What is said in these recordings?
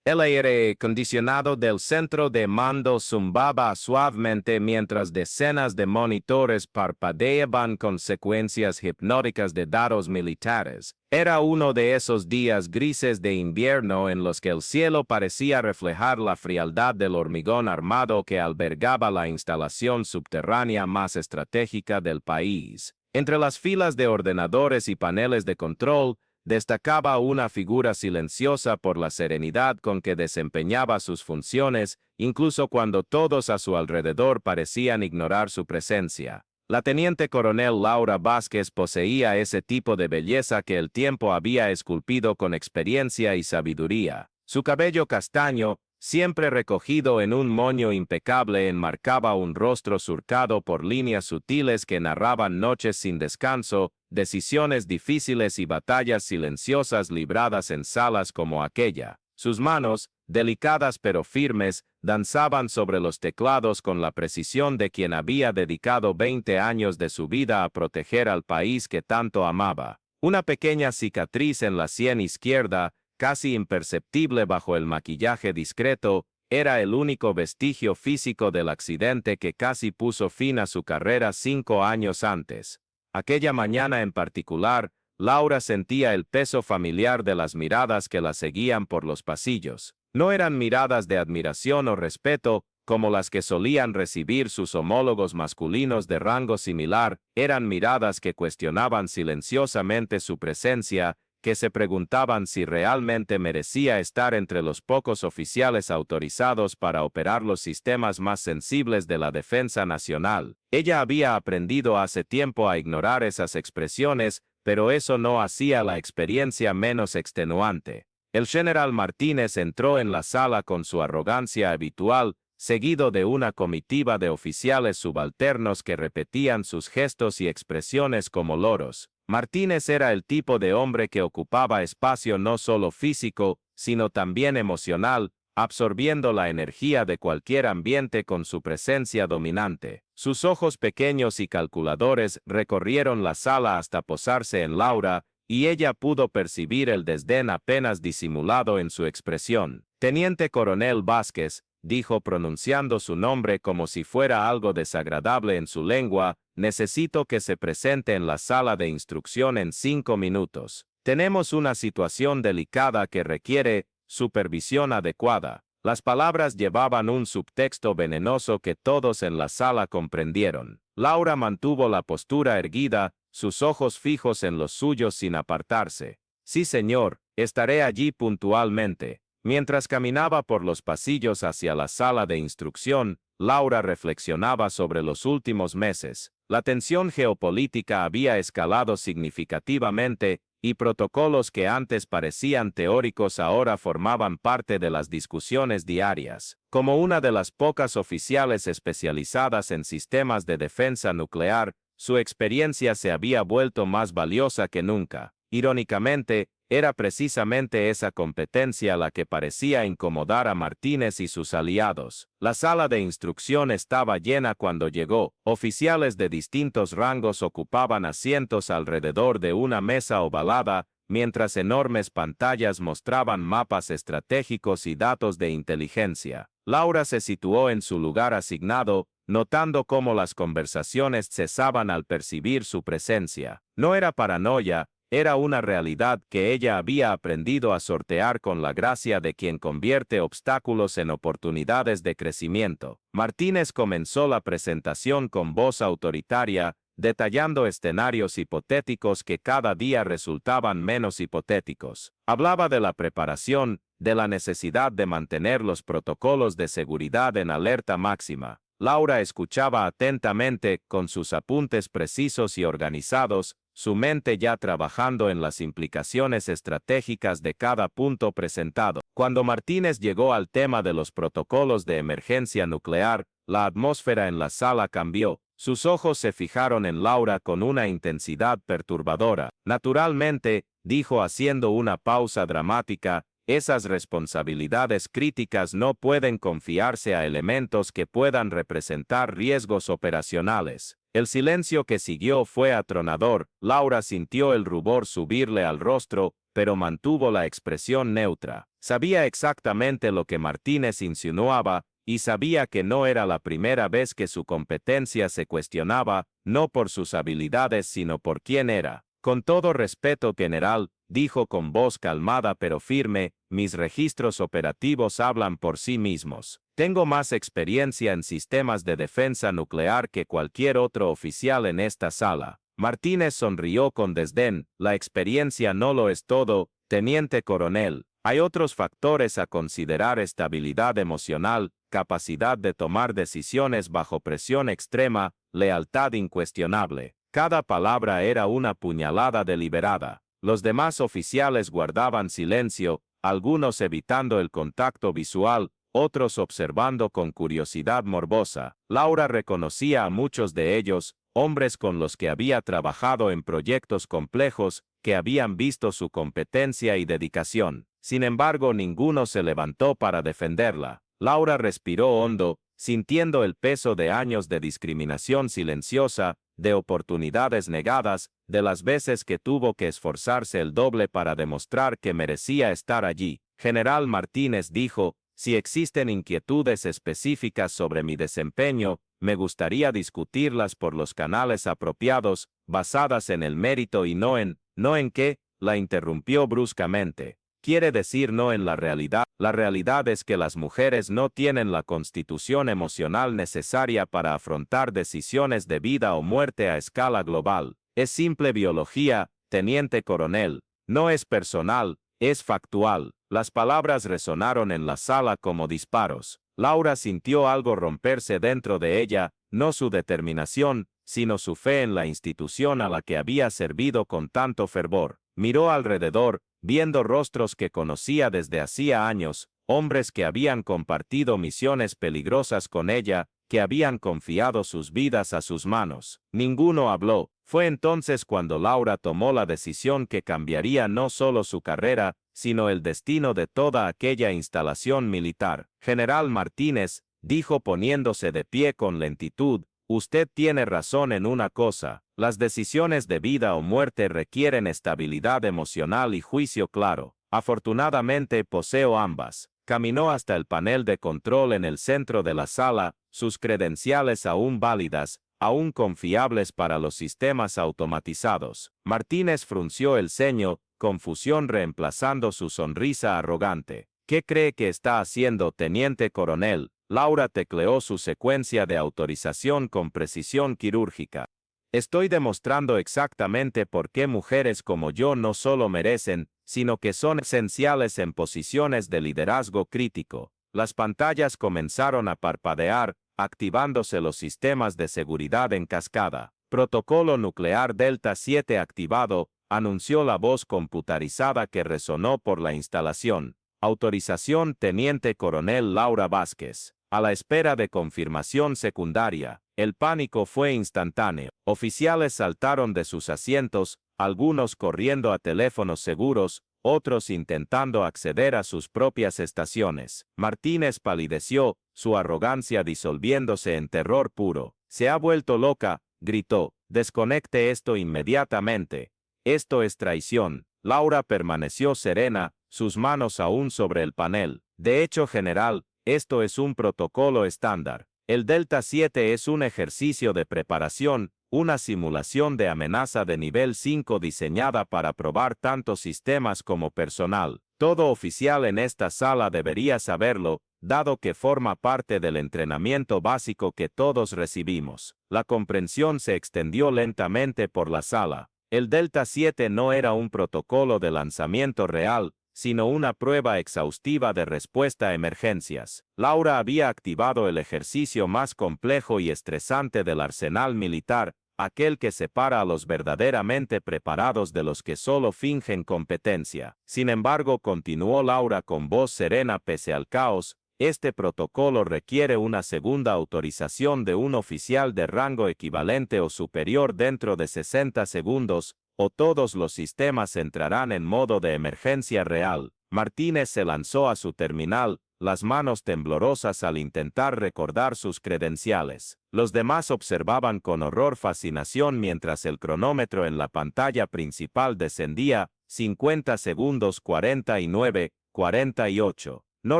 El aire acondicionado del centro de mando zumbaba suavemente mientras decenas de monitores parpadeaban con secuencias hipnóticas de datos militares. Era uno de esos días grises de invierno en los que el cielo parecía reflejar la frialdad del hormigón armado que albergaba la instalación subterránea más estratégica del país. Entre las filas de ordenadores y paneles de control, destacaba una figura silenciosa por la serenidad con que desempeñaba sus funciones, incluso cuando todos a su alrededor parecían ignorar su presencia. La teniente coronel Laura Vázquez poseía ese tipo de belleza que el tiempo había esculpido con experiencia y sabiduría. Su cabello castaño, siempre recogido en un moño impecable, enmarcaba un rostro surcado por líneas sutiles que narraban noches sin descanso, decisiones difíciles y batallas silenciosas libradas en salas como aquella. Sus manos, delicadas pero firmes, danzaban sobre los teclados con la precisión de quien había dedicado 20 años de su vida a proteger al país que tanto amaba. Una pequeña cicatriz en la sien izquierda, casi imperceptible bajo el maquillaje discreto, era el único vestigio físico del accidente que casi puso fin a su carrera 5 años antes. Aquella mañana en particular, Laura sentía el peso familiar de las miradas que la seguían por los pasillos. No eran miradas de admiración o respeto, como las que solían recibir sus homólogos masculinos de rango similar, eran miradas que cuestionaban silenciosamente su presencia, que se preguntaban si realmente merecía estar entre los pocos oficiales autorizados para operar los sistemas más sensibles de la defensa nacional. Ella había aprendido hace tiempo a ignorar esas expresiones, pero eso no hacía la experiencia menos extenuante. El general Martínez entró en la sala con su arrogancia habitual, seguido de una comitiva de oficiales subalternos que repetían sus gestos y expresiones como loros. Martínez era el tipo de hombre que ocupaba espacio no solo físico, sino también emocional, absorbiendo la energía de cualquier ambiente con su presencia dominante. Sus ojos pequeños y calculadores recorrieron la sala hasta posarse en Laura, y ella pudo percibir el desdén apenas disimulado en su expresión. Teniente coronel Vázquez, dijo pronunciando su nombre como si fuera algo desagradable en su lengua, necesito que se presente en la sala de instrucción en 5 minutos. Tenemos una situación delicada que requiere supervisión adecuada. Las palabras llevaban un subtexto venenoso que todos en la sala comprendieron. Laura mantuvo la postura erguida, sus ojos fijos en los suyos sin apartarse. Sí, señor, estaré allí puntualmente. Mientras caminaba por los pasillos hacia la sala de instrucción, Laura reflexionaba sobre los últimos meses. La tensión geopolítica había escalado significativamente, y protocolos que antes parecían teóricos ahora formaban parte de las discusiones diarias. Como una de las pocas oficiales especializadas en sistemas de defensa nuclear, su experiencia se había vuelto más valiosa que nunca. Irónicamente, era precisamente esa competencia la que parecía incomodar a Martínez y sus aliados. La sala de instrucción estaba llena cuando llegó. Oficiales de distintos rangos ocupaban asientos alrededor de una mesa ovalada, mientras enormes pantallas mostraban mapas estratégicos y datos de inteligencia. Laura se situó en su lugar asignado, notando cómo las conversaciones cesaban al percibir su presencia. No era paranoia, era una realidad que ella había aprendido a sortear con la gracia de quien convierte obstáculos en oportunidades de crecimiento. Martínez comenzó la presentación con voz autoritaria, detallando escenarios hipotéticos que cada día resultaban menos hipotéticos. Hablaba de la preparación, de la necesidad de mantener los protocolos de seguridad en alerta máxima. Laura escuchaba atentamente, con sus apuntes precisos y organizados, su mente ya trabajando en las implicaciones estratégicas de cada punto presentado. Cuando Martínez llegó al tema de los protocolos de emergencia nuclear, la atmósfera en la sala cambió. Sus ojos se fijaron en Laura con una intensidad perturbadora. Naturalmente, dijo haciendo una pausa dramática, esas responsabilidades críticas no pueden confiarse a elementos que puedan representar riesgos operacionales. El silencio que siguió fue atronador. Laura sintió el rubor subirle al rostro, pero mantuvo la expresión neutra. Sabía exactamente lo que Martínez insinuaba, y sabía que no era la primera vez que su competencia se cuestionaba, no por sus habilidades sino por quién era. Con todo respeto, general, dijo con voz calmada pero firme, mis registros operativos hablan por sí mismos. Tengo más experiencia en sistemas de defensa nuclear que cualquier otro oficial en esta sala. Martínez sonrió con desdén. La experiencia no lo es todo, teniente coronel. Hay otros factores a considerar: estabilidad emocional, capacidad de tomar decisiones bajo presión extrema, lealtad incuestionable. Cada palabra era una puñalada deliberada. Los demás oficiales guardaban silencio, algunos evitando el contacto visual, otros observando con curiosidad morbosa. Laura reconocía a muchos de ellos, hombres con los que había trabajado en proyectos complejos, que habían visto su competencia y dedicación. Sin embargo, ninguno se levantó para defenderla. Laura respiró hondo, sintiendo el peso de años de discriminación silenciosa, de oportunidades negadas, de las veces que tuvo que esforzarse el doble para demostrar que merecía estar allí. General Martínez dijo, si existen inquietudes específicas sobre mi desempeño, me gustaría discutirlas por los canales apropiados, basadas en el mérito y no en qué, la interrumpió bruscamente. Quiere decir no en la realidad. La realidad es que las mujeres no tienen la constitución emocional necesaria para afrontar decisiones de vida o muerte a escala global. Es simple biología, teniente coronel. No es personal, es factual. Las palabras resonaron en la sala como disparos. Laura sintió algo romperse dentro de ella, no su determinación, sino su fe en la institución a la que había servido con tanto fervor. Miró alrededor, viendo rostros que conocía desde hacía años, hombres que habían compartido misiones peligrosas con ella, que habían confiado sus vidas a sus manos. Ninguno habló. Fue entonces cuando Laura tomó la decisión que cambiaría no solo su carrera, sino el destino de toda aquella instalación militar. General Martínez, dijo poniéndose de pie con lentitud, usted tiene razón en una cosa. Las decisiones de vida o muerte requieren estabilidad emocional y juicio claro. Afortunadamente poseo ambas. Caminó hasta el panel de control en el centro de la sala, sus credenciales aún válidas, aún confiables para los sistemas automatizados. Martínez frunció el ceño, confusión reemplazando su sonrisa arrogante. ¿Qué cree que está haciendo, teniente coronel? Laura tecleó su secuencia de autorización con precisión quirúrgica. Estoy demostrando exactamente por qué mujeres como yo no solo merecen, sino que son esenciales en posiciones de liderazgo crítico. Las pantallas comenzaron a parpadear, activándose los sistemas de seguridad en cascada. Protocolo nuclear Delta 7 activado, anunció la voz computarizada que resonó por la instalación. Autorización, teniente coronel Laura Vázquez. A la espera de confirmación secundaria. El pánico fue instantáneo. Oficiales saltaron de sus asientos, algunos corriendo a teléfonos seguros, otros intentando acceder a sus propias estaciones. Martínez palideció, su arrogancia disolviéndose en terror puro. Se ha vuelto loca, gritó. Desconecte esto inmediatamente. Esto es traición. Laura permaneció serena, sus manos aún sobre el panel. De hecho, general, esto es un protocolo estándar. El Delta 7 es un ejercicio de preparación, una simulación de amenaza de nivel 5 diseñada para probar tanto sistemas como personal. Todo oficial en esta sala debería saberlo, dado que forma parte del entrenamiento básico que todos recibimos. La comprensión se extendió lentamente por la sala. El Delta 7 no era un protocolo de lanzamiento real, sino una prueba exhaustiva de respuesta a emergencias. Laura había activado el ejercicio más complejo y estresante del arsenal militar, aquel que separa a los verdaderamente preparados de los que solo fingen competencia. Sin embargo, continuó Laura con voz serena pese al caos, este protocolo requiere una segunda autorización de un oficial de rango equivalente o superior dentro de 60 segundos, o todos los sistemas entrarán en modo de emergencia real. Martínez se lanzó a su terminal, las manos temblorosas al intentar recordar sus credenciales. Los demás observaban con fascinación mientras el cronómetro en la pantalla principal descendía, 50 segundos 49, 48. No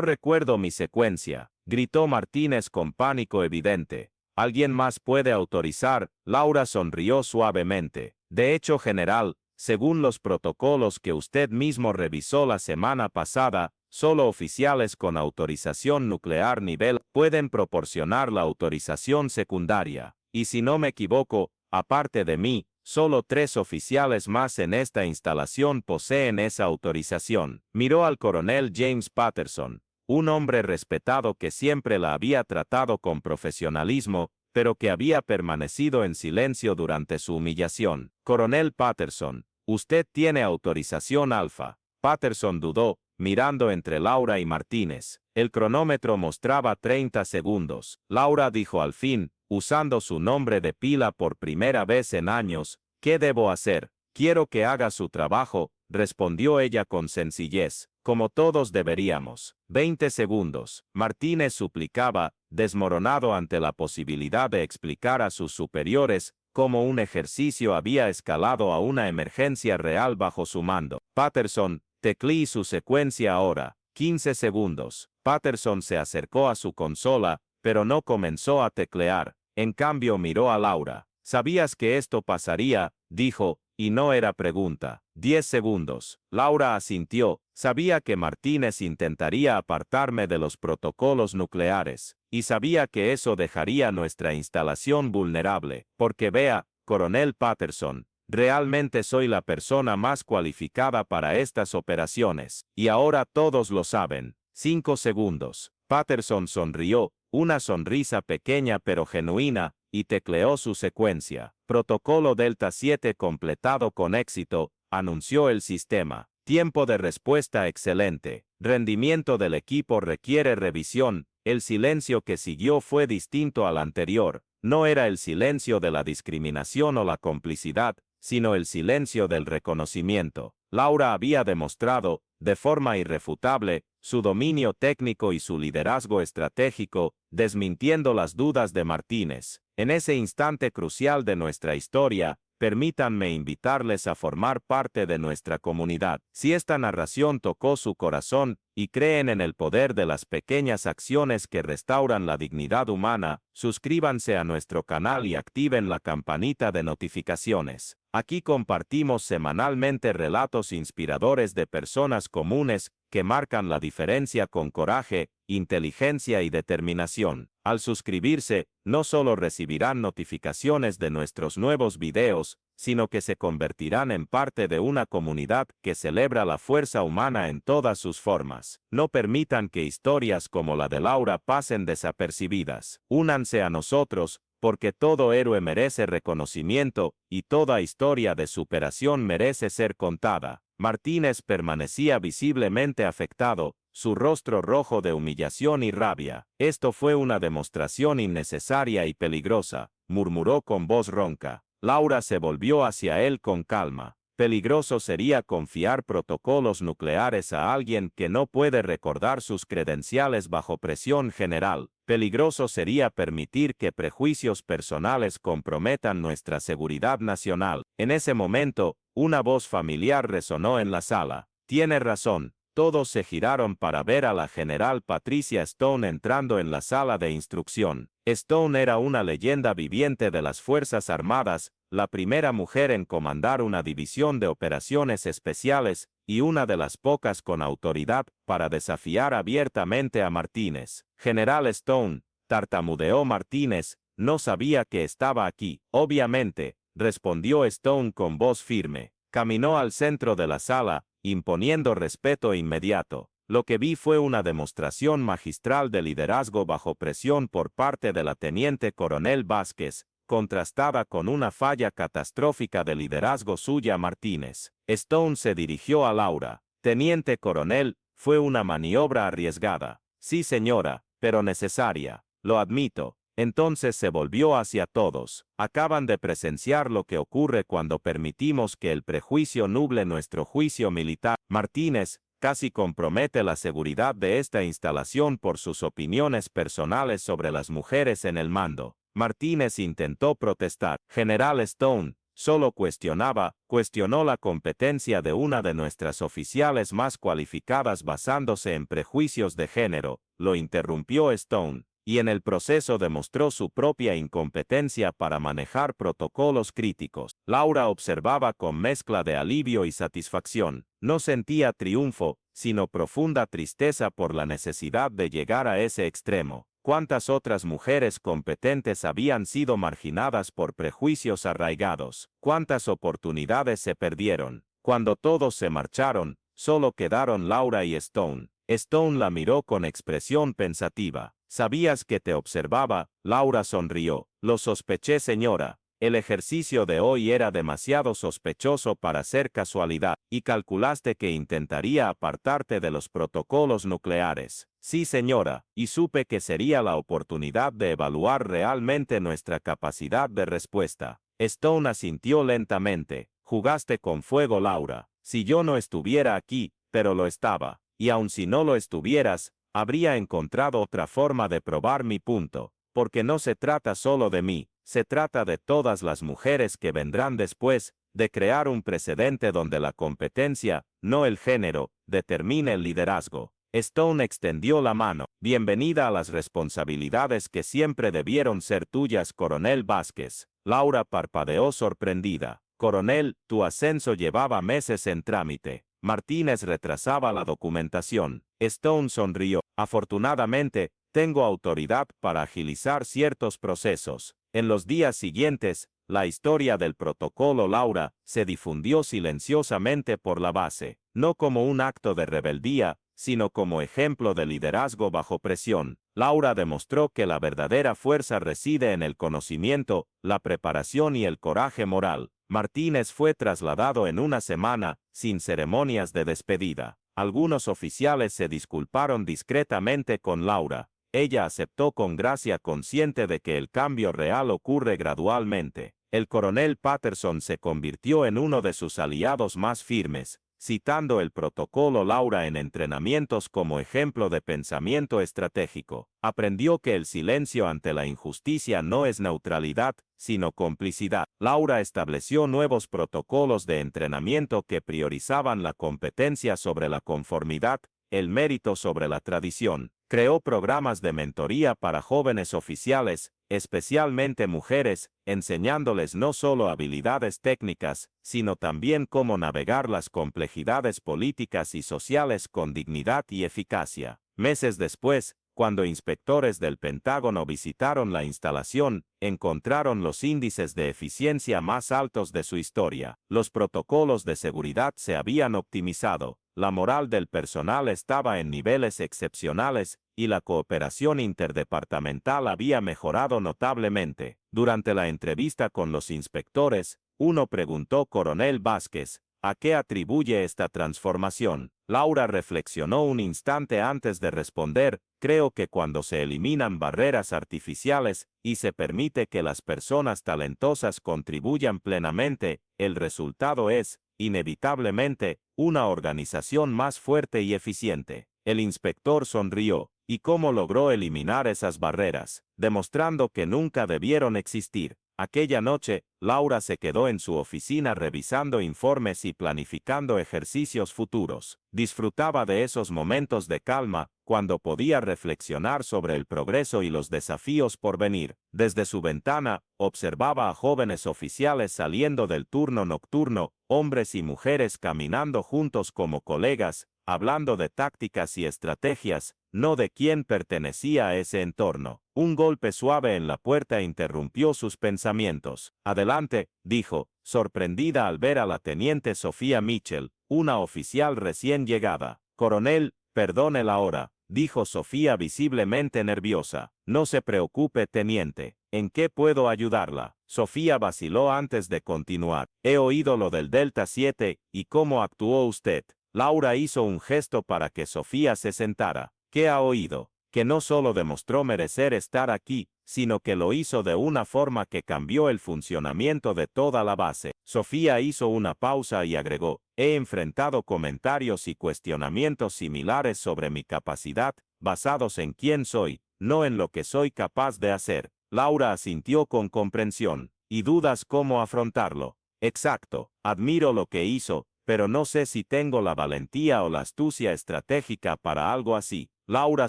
recuerdo mi secuencia, gritó Martínez con pánico evidente. ¿Alguien más puede autorizar? Laura sonrió suavemente. De hecho, general, según los protocolos que usted mismo revisó la semana pasada, solo oficiales con autorización nuclear nivel pueden proporcionar la autorización secundaria. Y si no me equivoco, aparte de mí, solo 3 oficiales más en esta instalación poseen esa autorización. Miró al coronel James Patterson, un hombre respetado que siempre la había tratado con profesionalismo, pero que había permanecido en silencio durante su humillación. Coronel Patterson, usted tiene autorización alfa. Patterson dudó, mirando entre Laura y Martínez. El cronómetro mostraba 30 segundos. Laura dijo al fin, usando su nombre de pila por primera vez en años, ¿qué debo hacer? Quiero que haga su trabajo, respondió ella con sencillez, como todos deberíamos. 20 segundos. Martínez suplicaba, desmoronado ante la posibilidad de explicar a sus superiores cómo un ejercicio había escalado a una emergencia real bajo su mando. Patterson, tecleé su secuencia ahora. 15 segundos. Patterson se acercó a su consola, pero no comenzó a teclear. En cambio miró a Laura. ¿Sabías que esto pasaría?, dijo, y no era pregunta. 10 segundos. Laura asintió. Sabía que Martínez intentaría apartarme de los protocolos nucleares, y sabía que eso dejaría nuestra instalación vulnerable, porque vea, coronel Patterson, realmente soy la persona más cualificada para estas operaciones, y ahora todos lo saben. 5 segundos. Patterson sonrió, una sonrisa pequeña pero genuina, y tecleó su secuencia. Protocolo Delta 7 completado con éxito, anunció el sistema. Tiempo de respuesta excelente. Rendimiento del equipo requiere revisión. El silencio que siguió fue distinto al anterior. No era el silencio de la discriminación o la complicidad, sino el silencio del reconocimiento. Laura había demostrado, de forma irrefutable, su dominio técnico y su liderazgo estratégico, desmintiendo las dudas de Martínez. En ese instante crucial de nuestra historia, permítanme invitarles a formar parte de nuestra comunidad. Si esta narración tocó su corazón y creen en el poder de las pequeñas acciones que restauran la dignidad humana, suscríbanse a nuestro canal y activen la campanita de notificaciones. Aquí compartimos semanalmente relatos inspiradores de personas comunes que marcan la diferencia con coraje, inteligencia y determinación. Al suscribirse, no solo recibirán notificaciones de nuestros nuevos videos, sino que se convertirán en parte de una comunidad que celebra la fuerza humana en todas sus formas. No permitan que historias como la de Laura pasen desapercibidas. Únanse a nosotros, porque todo héroe merece reconocimiento y toda historia de superación merece ser contada. Martínez permanecía visiblemente afectado, su rostro rojo de humillación y rabia. Esto fue una demostración innecesaria y peligrosa, murmuró con voz ronca. Laura se volvió hacia él con calma. Peligroso sería confiar protocolos nucleares a alguien que no puede recordar sus credenciales bajo presión general. Peligroso sería permitir que prejuicios personales comprometan nuestra seguridad nacional. En ese momento, una voz familiar resonó en la sala. Tiene razón. Todos se giraron para ver a la general Patricia Stone entrando en la sala de instrucción. Stone era una leyenda viviente de las Fuerzas Armadas, la primera mujer en comandar una división de operaciones especiales y una de las pocas con autoridad para desafiar abiertamente a Martínez. General Stone, tartamudeó Martínez, no sabía que estaba aquí. Obviamente, respondió Stone con voz firme. Caminó al centro de la sala, imponiendo respeto inmediato. Lo que vi fue una demostración magistral de liderazgo bajo presión por parte de la teniente coronel Vázquez, contrastada con una falla catastrófica de liderazgo suya Martínez. Stone se dirigió a Laura. Teniente coronel, fue una maniobra arriesgada. Sí señora, pero necesaria. Lo admito. Entonces se volvió hacia todos. Acaban de presenciar lo que ocurre cuando permitimos que el prejuicio nuble nuestro juicio militar. Martínez casi compromete la seguridad de esta instalación por sus opiniones personales sobre las mujeres en el mando. Martínez intentó protestar. General Stone, Solo cuestionó la competencia de una de nuestras oficiales más cualificadas basándose en prejuicios de género, lo interrumpió Stone, y en el proceso demostró su propia incompetencia para manejar protocolos críticos. Laura observaba con mezcla de alivio y satisfacción. No sentía triunfo, sino profunda tristeza por la necesidad de llegar a ese extremo. ¿Cuántas otras mujeres competentes habían sido marginadas por prejuicios arraigados? ¿Cuántas oportunidades se perdieron? Cuando todos se marcharon, solo quedaron Laura y Stone. Stone la miró con expresión pensativa. ¿Sabías que te observaba? Laura sonrió. Lo sospeché, señora. El ejercicio de hoy era demasiado sospechoso para ser casualidad, y calculaste que intentaría apartarte de los protocolos nucleares. Sí, señora, y supe que sería la oportunidad de evaluar realmente nuestra capacidad de respuesta. Stone asintió lentamente. Jugaste con fuego, Laura. Si yo no estuviera aquí, pero lo estaba, y aun si no lo estuvieras, habría encontrado otra forma de probar mi punto, porque no se trata solo de mí. Se trata de todas las mujeres que vendrán después, de crear un precedente donde la competencia, no el género, determine el liderazgo. Stone extendió la mano. Bienvenida a las responsabilidades que siempre debieron ser tuyas, Coronel Vázquez. Laura parpadeó sorprendida. Coronel, tu ascenso llevaba meses en trámite. Martínez retrasaba la documentación. Stone sonrió. Afortunadamente, tengo autoridad para agilizar ciertos procesos. En los días siguientes, la historia del protocolo Laura se difundió silenciosamente por la base, no como un acto de rebeldía, sino como ejemplo de liderazgo bajo presión. Laura demostró que la verdadera fuerza reside en el conocimiento, la preparación y el coraje moral. Martínez fue trasladado en una semana, sin ceremonias de despedida. Algunos oficiales se disculparon discretamente con Laura. Ella aceptó con gracia, consciente de que el cambio real ocurre gradualmente. El coronel Patterson se convirtió en uno de sus aliados más firmes, citando el protocolo Laura en entrenamientos como ejemplo de pensamiento estratégico. Aprendió que el silencio ante la injusticia no es neutralidad, sino complicidad. Laura estableció nuevos protocolos de entrenamiento que priorizaban la competencia sobre la conformidad, el mérito sobre la tradición. Creó programas de mentoría para jóvenes oficiales, especialmente mujeres, enseñándoles no solo habilidades técnicas, sino también cómo navegar las complejidades políticas y sociales con dignidad y eficacia. Meses después, cuando inspectores del Pentágono visitaron la instalación, encontraron los índices de eficiencia más altos de su historia. Los protocolos de seguridad se habían optimizado, la moral del personal estaba en niveles excepcionales, y la cooperación interdepartamental había mejorado notablemente. Durante la entrevista con los inspectores, uno preguntó: Coronel Vázquez, ¿a qué atribuye esta transformación? Laura reflexionó un instante antes de responder: creo que cuando se eliminan barreras artificiales y se permite que las personas talentosas contribuyan plenamente, el resultado es, inevitablemente, una organización más fuerte y eficiente. El inspector sonrió. ¿Y cómo logró eliminar esas barreras? Demostrando que nunca debieron existir. Aquella noche, Laura se quedó en su oficina revisando informes y planificando ejercicios futuros. Disfrutaba de esos momentos de calma, cuando podía reflexionar sobre el progreso y los desafíos por venir. Desde su ventana, observaba a jóvenes oficiales saliendo del turno nocturno, hombres y mujeres caminando juntos como colegas, hablando de tácticas y estrategias, no de quién pertenecía a ese entorno. Un golpe suave en la puerta interrumpió sus pensamientos. Adelante, dijo, sorprendida al ver a la teniente Sofía Mitchell, una oficial recién llegada. Coronel, perdone la hora, dijo Sofía visiblemente nerviosa. No se preocupe, teniente. ¿En qué puedo ayudarla? Sofía vaciló antes de continuar. He oído lo del Delta 7, ¿y cómo actuó usted? Laura hizo un gesto para que Sofía se sentara. ¿Qué ha oído? Que no solo demostró merecer estar aquí, sino que lo hizo de una forma que cambió el funcionamiento de toda la base. Sofía hizo una pausa y agregó: he enfrentado comentarios y cuestionamientos similares sobre mi capacidad, basados en quién soy, no en lo que soy capaz de hacer. Laura asintió con comprensión. ¿Y dudas cómo afrontarlo? Exacto, admiro lo que hizo, pero no sé si tengo la valentía o la astucia estratégica para algo así. Laura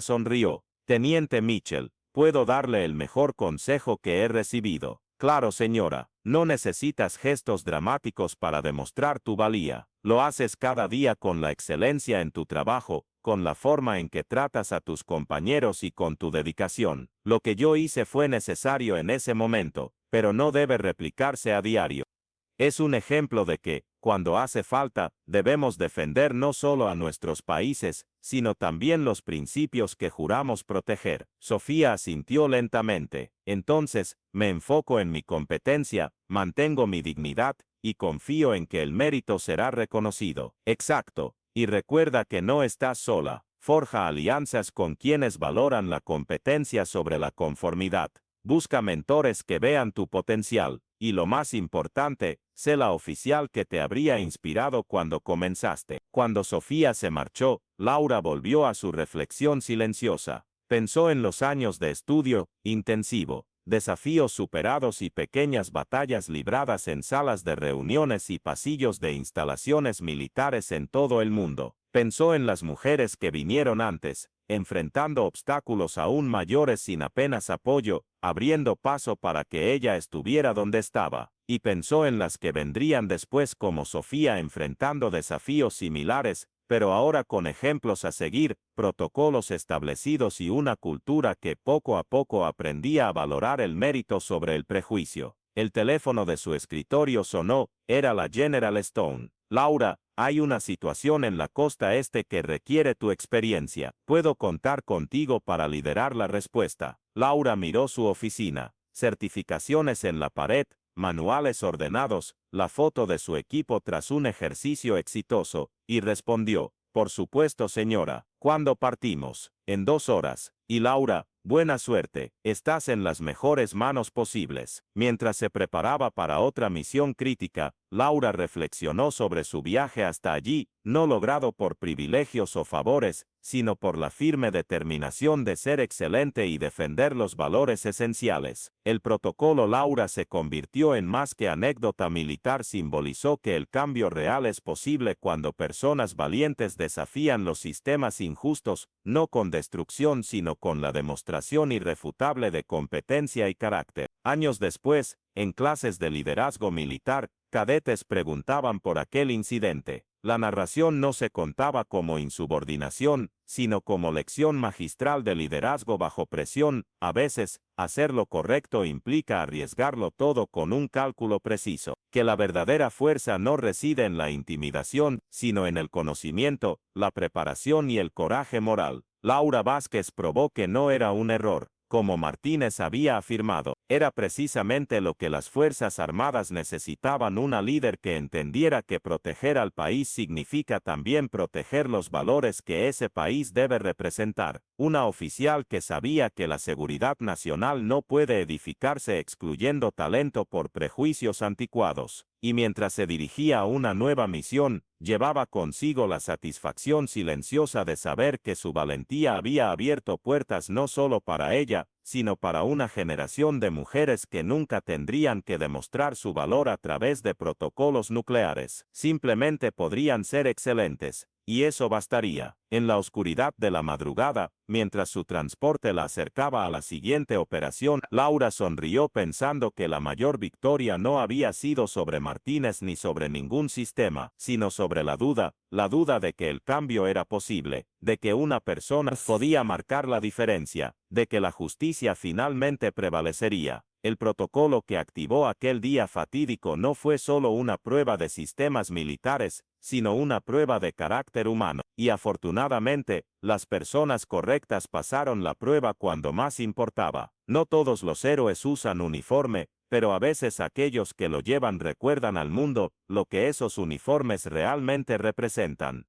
sonrió. Teniente Mitchell, puedo darle el mejor consejo que he recibido. Claro, señora, no necesitas gestos dramáticos para demostrar tu valía. Lo haces cada día con la excelencia en tu trabajo, con la forma en que tratas a tus compañeros y con tu dedicación. Lo que yo hice fue necesario en ese momento, pero no debe replicarse a diario. Es un ejemplo de que, cuando hace falta, debemos defender no solo a nuestros países, sino también los principios que juramos proteger. Sofía asintió lentamente. Entonces, me enfoco en mi competencia, mantengo mi dignidad, y confío en que el mérito será reconocido. Exacto. Y recuerda que no estás sola. Forja alianzas con quienes valoran la competencia sobre la conformidad. Busca mentores que vean tu potencial. Y lo más importante, sé la oficial que te habría inspirado cuando comenzaste. Cuando Sofía se marchó, Laura volvió a su reflexión silenciosa. Pensó en los años de estudio intensivo, desafíos superados y pequeñas batallas libradas en salas de reuniones y pasillos de instalaciones militares en todo el mundo. Pensó en las mujeres que vinieron antes, enfrentando obstáculos aún mayores sin apenas apoyo, abriendo paso para que ella estuviera donde estaba, y pensó en las que vendrían después como Sofía enfrentando desafíos similares, pero ahora con ejemplos a seguir, protocolos establecidos y una cultura que poco a poco aprendía a valorar el mérito sobre el prejuicio. El teléfono de su escritorio sonó, era la General Stone. Laura, hay una situación en la costa este que requiere tu experiencia. ¿Puedo contar contigo para liderar la respuesta? Laura miró su oficina. Certificaciones en la pared, manuales ordenados, la foto de su equipo tras un ejercicio exitoso, y respondió, por supuesto señora, ¿cuándo partimos? En 2 horas. Y Laura, buena suerte, estás en las mejores manos posibles. Mientras se preparaba para otra misión crítica, Laura reflexionó sobre su viaje hasta allí, no logrado por privilegios o favores, sino por la firme determinación de ser excelente y defender los valores esenciales. El protocolo Laura se convirtió en más que anécdota militar, simbolizó que el cambio real es posible cuando personas valientes desafían los sistemas injustos, no con destrucción sino con la demostración irrefutable de competencia y carácter. Años después, en clases de liderazgo militar, cadetes preguntaban por aquel incidente. La narración no se contaba como insubordinación, sino como lección magistral de liderazgo bajo presión. A veces, hacer lo correcto implica arriesgarlo todo con un cálculo preciso. Que la verdadera fuerza no reside en la intimidación, sino en el conocimiento, la preparación y el coraje moral. Laura Vázquez probó que no era un error. Como Martínez había afirmado, era precisamente lo que las Fuerzas Armadas necesitaban: una líder que entendiera que proteger al país significa también proteger los valores que ese país debe representar, una oficial que sabía que la seguridad nacional no puede edificarse excluyendo talento por prejuicios anticuados. Y mientras se dirigía a una nueva misión, llevaba consigo la satisfacción silenciosa de saber que su valentía había abierto puertas no solo para ella, sino para una generación de mujeres que nunca tendrían que demostrar su valor a través de protocolos nucleares. Simplemente podrían ser excelentes, y eso bastaría. En la oscuridad de la madrugada, mientras su transporte la acercaba a la siguiente operación, Laura sonrió pensando que la mayor victoria no había sido sobre Martínez ni sobre ningún sistema, sino sobre la duda de que el cambio era posible, de que una persona podía marcar la diferencia, de que la justicia finalmente prevalecería. El protocolo que activó aquel día fatídico no fue solo una prueba de sistemas militares, sino una prueba de carácter humano. Y afortunadamente, las personas correctas pasaron la prueba cuando más importaba. No todos los héroes usan uniforme, pero a veces aquellos que lo llevan recuerdan al mundo lo que esos uniformes realmente representan.